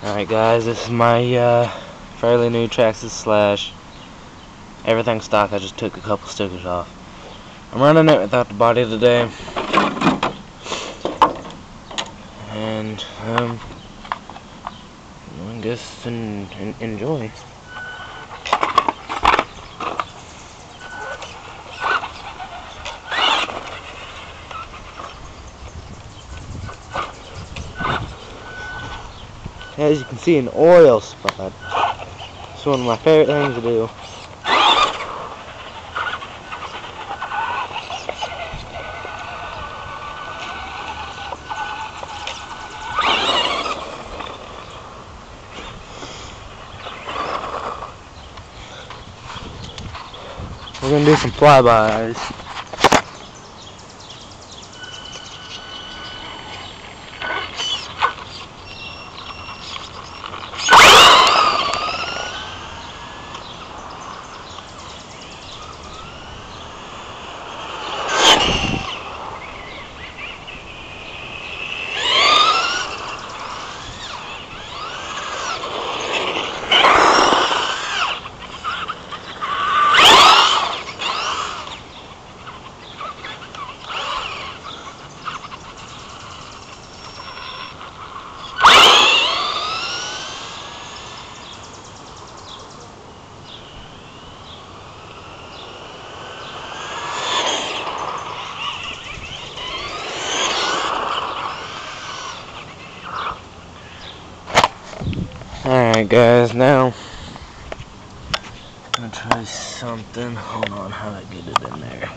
Alright guys, this is my fairly new traxxas slash everything stock. I just took a couple stickers off. I'm running it without the body today. And I guess enjoy. As you can see, an oil spot. It's one of my favorite things to do. We're gonna do some flybys. Alright guys, now I'm gonna try something. Hold on, how do I get it in there?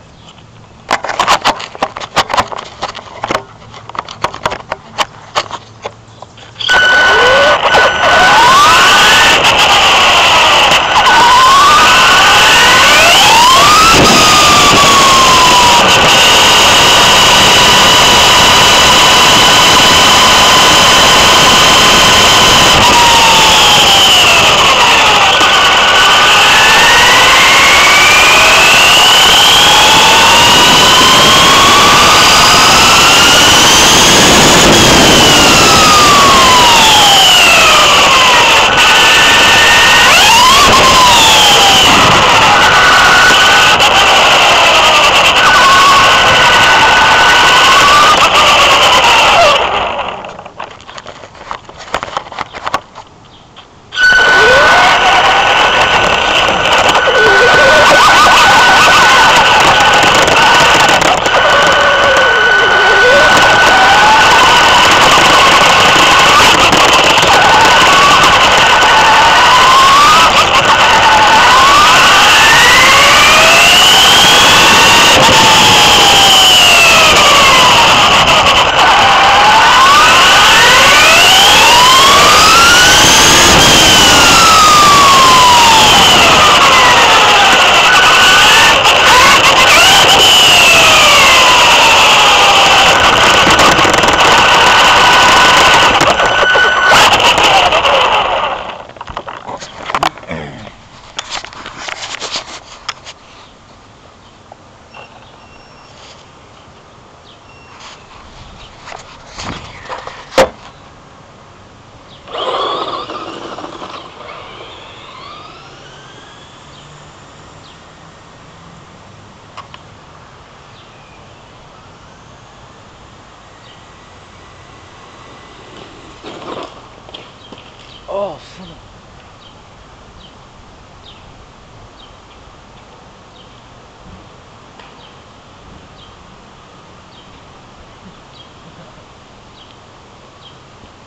Oh, son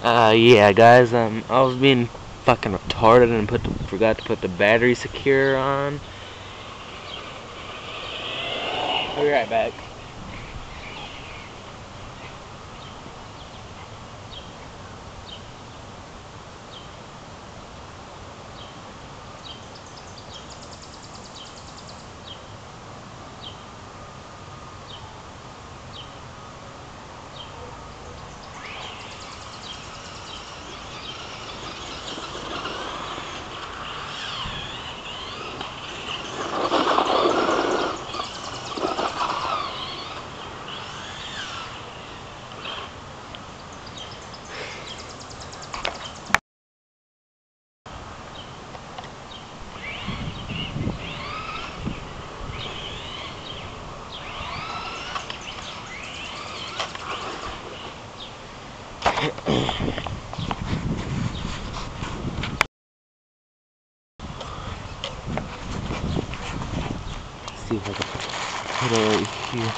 of... yeah, guys, I was being fucking retarded and forgot to put the battery secure on. I'll be right back. See if I can put it right here.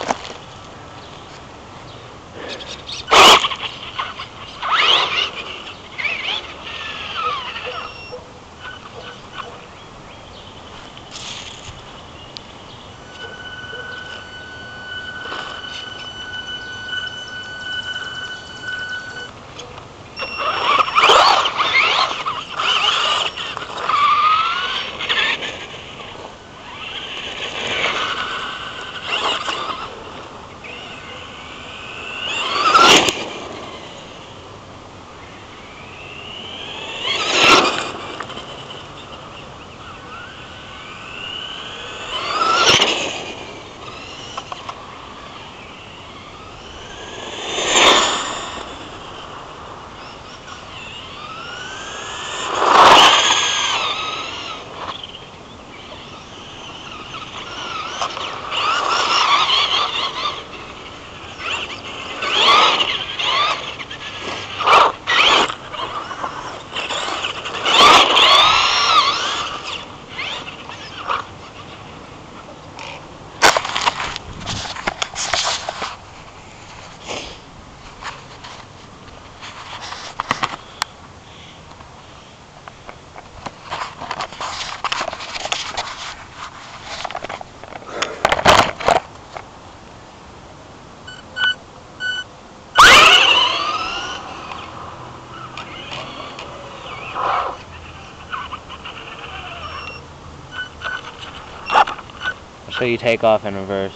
So you take off in reverse.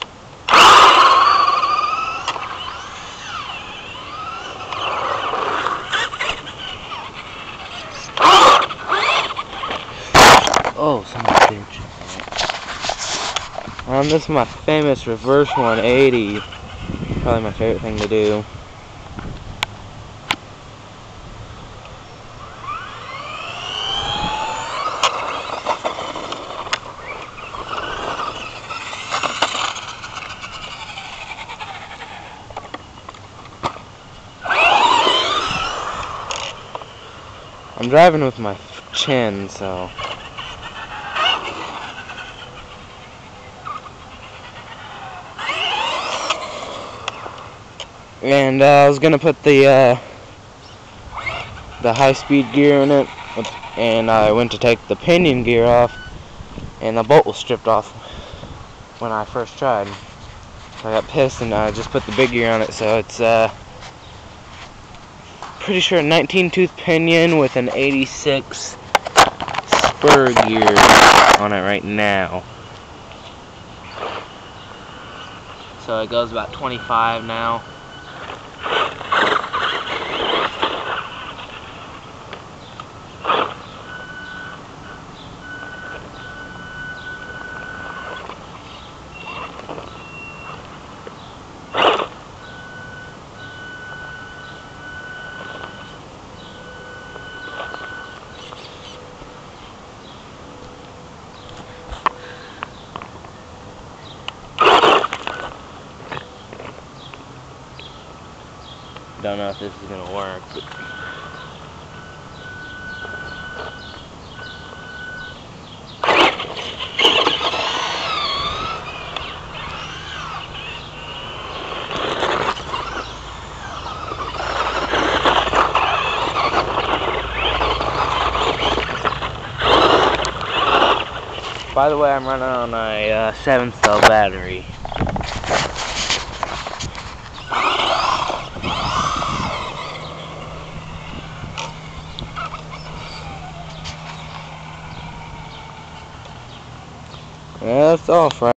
Oh, son of a bitch. This is my famous reverse 180. Probably my favorite thing to do. I'm driving with my chin, so. And I was gonna put the high-speed gear in it, and I went to take the pinion gear off, and the bolt was stripped off when I first tried. So I got pissed, and I just put the big gear on it. So it's pretty sure a 19-tooth pinion with an 86 spur gear on it right now. So it goes about 25 now. Don't know if this is gonna work, but by the way, I'm running on a 7-cell battery. That's all, friends.